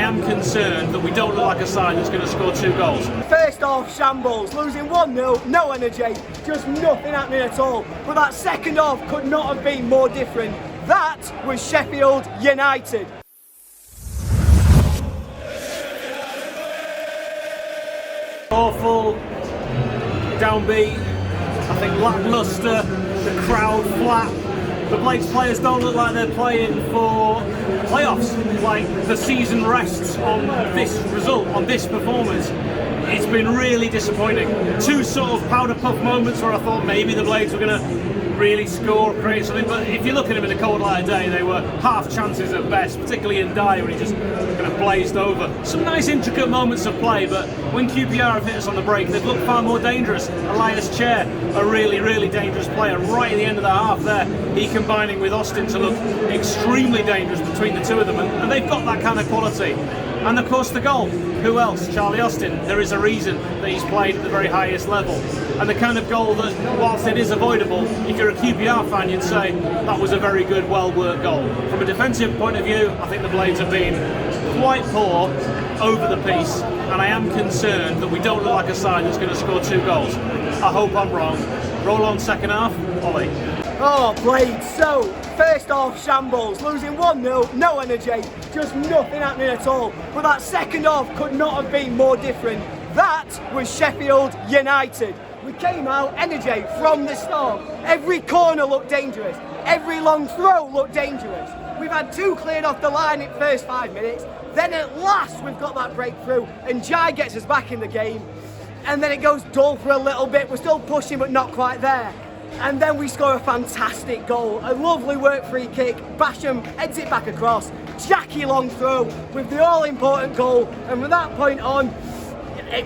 am concerned that we don't look like a side that's going to score 2 goals. First half, shambles, losing 1-0, no energy, just nothing happening at all. But that second half could not have been more different. That was Sheffield United. Awful, downbeat, I think lacklustre, the crowd flat. The Blades players don't look like they're playing for playoffs, like the season rests on this result, on this performance. It's been really disappointing. 2 sort of powder puff moments where I thought maybe the Blades were going to really score, create something, but if you look at them in the cold light of day, they were half chances at best, particularly in Dyer when he just kind of blazed over. Some nice intricate moments of play, but when QPR have hit us on the break, they've looked far more dangerous. Elias Chair, a really, really dangerous player, right at the end of the half there, he combining with Austin to look extremely dangerous between the two of them, and they've got that kind of quality. And of course the goal, who else? Charlie Austin. There is a reason that he's played at the very highest level. And the kind of goal that, whilst it is avoidable, if you're a QPR fan, you'd say that was a very good, well-worked goal. From a defensive point of view, I think the Blades have been quite poor over the piece, and I am concerned that we don't look like a side that's going to score 2 goals. I hope I'm wrong. Roll on second half, Ollie. Oh, Blades, so first half, shambles, losing 1-0, no energy, just nothing happening at all. But that second half could not have been more different. That was Sheffield United. We came out, energy from the start. Every corner looked dangerous. Every long throw looked dangerous. We've had 2 cleared off the line in the first 5 minutes. Then at last we've got that breakthrough and 𝐍𝐵 gets us back in the game. And then it goes dull for a little bit. We're still pushing but not quite there. And then we score a fantastic goal. A lovely work free kick. Basham heads it back across. Jackie long throw with the all-important goal. And from that point on,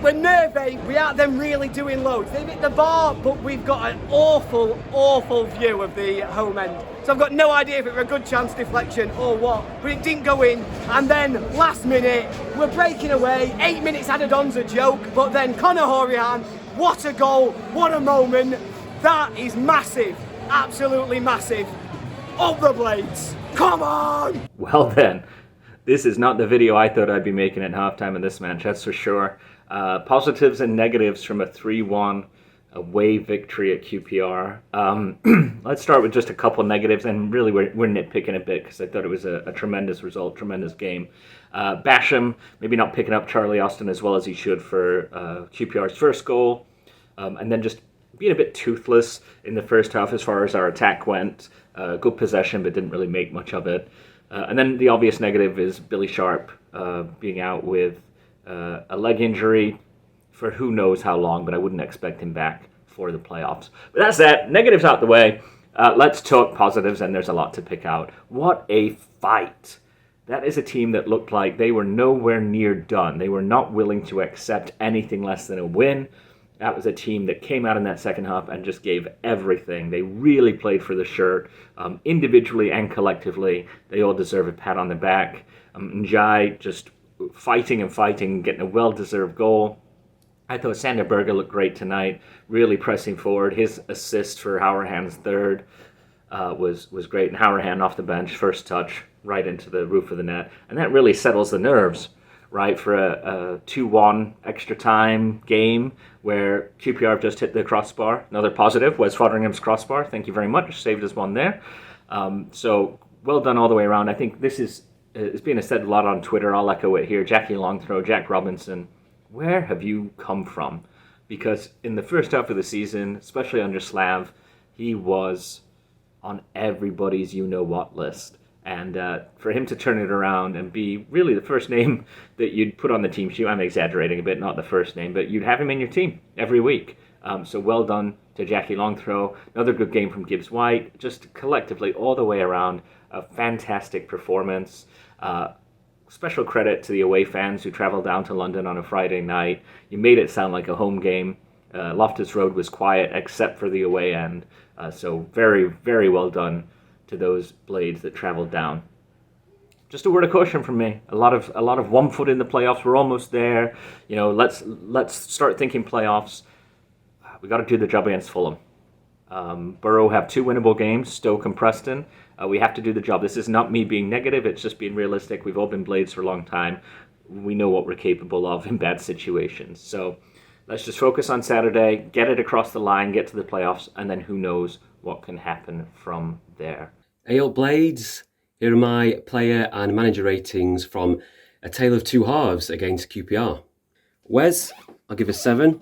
we're nervy, we aren't then really doing loads. They've hit the bar, but we've got an awful, awful view of the home end. So I've got no idea if it were a good chance deflection or what, but it didn't go in. And then last minute, we're breaking away. 8 minutes added on's a joke, but then Conor Hourihane, what a goal, what a moment. That is massive, absolutely massive. Up the Blades, come on! Well then, this is not the video I thought I'd be making at halftime in this match, that's for sure. Positives and negatives from a 3-1 away victory at QPR. Let's start with just a couple negatives, and really we're nitpicking a bit because I thought it was a tremendous result, tremendous game. Basham maybe not picking up Charlie Austin as well as he should for QPR's first goal, and then just being a bit toothless in the first half as far as our attack went. Good possession, but didn't really make much of it. And then the obvious negative is Billy Sharp being out with a leg injury for who knows how long, but I wouldn't expect him back for the playoffs. But that's that. Negatives out the way. Let's talk positives, and there's a lot to pick out. What a fight. That is a team that looked like they were nowhere near done. They were not willing to accept anything less than a win. That was a team that came out in that second half and just gave everything. They really played for the shirt, individually and collectively. They all deserve a pat on the back. 𝐍𝐵 just fighting and fighting, getting a well-deserved goal. I thought Sander Berge looked great tonight, really pressing forward. His assist for Hourihane's third was great. And Hourihane off the bench, first touch, right into the roof of the net. And that really settles the nerves, right, for a 2-1 extra time game where QPR just hit the crossbar. Another positive, Wes Fotheringham's crossbar. Thank you very much. Saved us one there. So well done all the way around. I think this is it's being said a lot on Twitter. I'll echo it here. Jackie Longthrow, Jack Robinson, where have you come from? Because in the first half of the season, especially under Slav, he was on everybody's you-know-what list. And for him to turn it around and be really the first name that you'd put on the team sheet, I'm exaggerating a bit, not the first name, but you'd have him in your team every week. So well done to Jackie Longthrow. Another good game from 𝐍𝐵𝐍. Just collectively, all the way around, a fantastic performance. Special credit to the away fans who traveled down to London on a Friday night. You made it sound like a home game. Loftus Road was quiet except for the away end. So very, very well done to those Blades that traveled down. Just a word of caution from me. A lot of 1 foot in the playoffs. We're almost there. You know, let's start thinking playoffs. We got to do the job against Fulham. Borough have 2 winnable games, Stoke and Preston. We have to do the job. This is not me being negative. It's just being realistic. We've all been Blades for a long time. we know what we're capable of in bad situations. So let's just focus on Saturday, get it across the line, get to the playoffs, and then who knows what can happen from there. Hey up Blades, here are my player and manager ratings from a tale of two halves against QPR. Wes, I'll give a 7.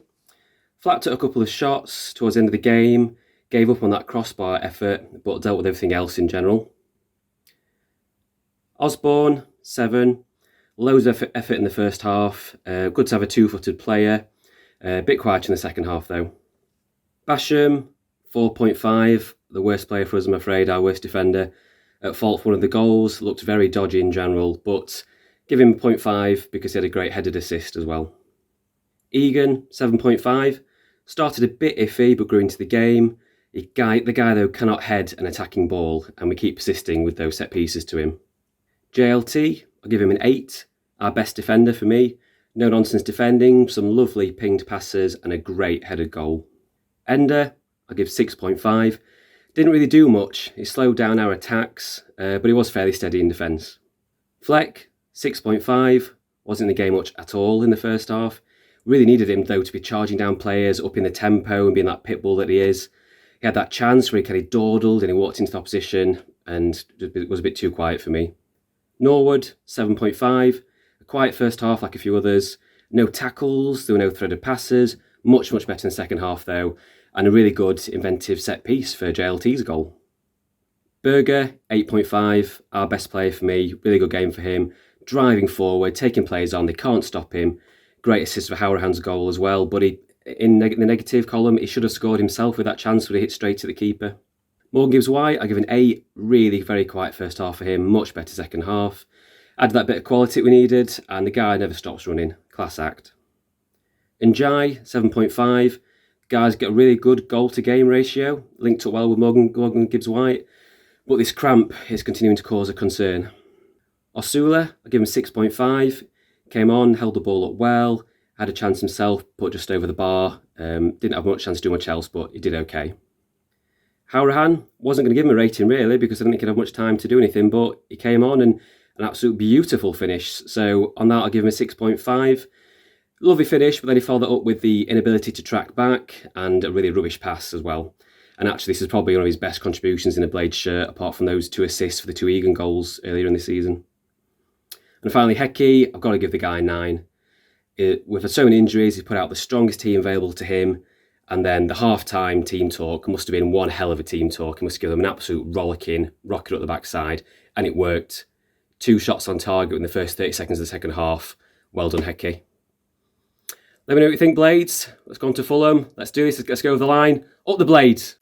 Flapped at a couple of shots towards the end of the game, gave up on that crossbar effort, but dealt with everything else in general. Osborne, 7. Loads of effort in the first half. Good to have a two-footed player. A bit quiet in the second half though. Basham, 4.5. The worst player for us, I'm afraid, our worst defender. At fault for one of the goals. Looked very dodgy in general, but give him 0.5 because he had a great headed assist as well. Egan, 7.5. Started a bit iffy, but grew into the game. The guy though cannot head an attacking ball, and we keep persisting with those set pieces to him. JLT, I'll give him an 8. Our best defender for me. No nonsense defending, some lovely pinged passes, and a great headed goal. Ender, I'll give 6.5. Didn't really do much. He slowed down our attacks, but he was fairly steady in defence. Fleck, 6.5. Wasn't in the game much at all in the first half. Really needed him though to be charging down players, up in the tempo and being that pit bull that he is. He had that chance where he kind of dawdled and he walked into the opposition and it was a bit too quiet for me. Norwood, 7.5. A quiet first half like a few others. No tackles, there were no threaded passes. Much better in the second half though. And a really good inventive set piece for JLT's goal. Berger, 8.5. Our best player for me. Really good game for him. Driving forward, taking players on. They can't stop him. Great assist for Howrahan's goal as well, but in the negative column, he should have scored himself with that chance where he hit straight to the keeper. Morgan 𝐍𝐸, I give an 8. Really very quiet first half for him, much better second half. Added that bit of quality we needed, and the guy never stops running. Class act. Njai, 7.5. Guy's got a really good goal-to-game ratio, linked up well with Morgan 𝐍𝐸, but this cramp is continuing to cause a concern. Osula, I give him 6.5. Came on, held the ball up well, had a chance himself, put just over the bar. Didn't have much chance to do much else, but he did okay. Howrahan, wasn't going to give him a rating really because I didn't think he'd have much time to do anything, but he came on and an absolute beautiful finish. So on that, I'll give him a 6.5. Lovely finish, but then he followed that up with the inability to track back and a really rubbish pass as well. And actually, this is probably one of his best contributions in a Blade shirt, apart from those 2 assists for the 2 Egan goals earlier in the season. And finally, 𝐍𝐸, I've got to give the guy 9. With so many injuries, he put out the strongest team available to him. And then the half-time team talk must have been one hell of a team talk. He must have given them an absolute rollicking rocket up the backside. And it worked. 2 shots on target in the first 30 seconds of the second half. Well done, 𝐍𝐸. Let me know what you think, Blades. Let's go on to Fulham. Let's do this. Let's go over the line. Up the Blades.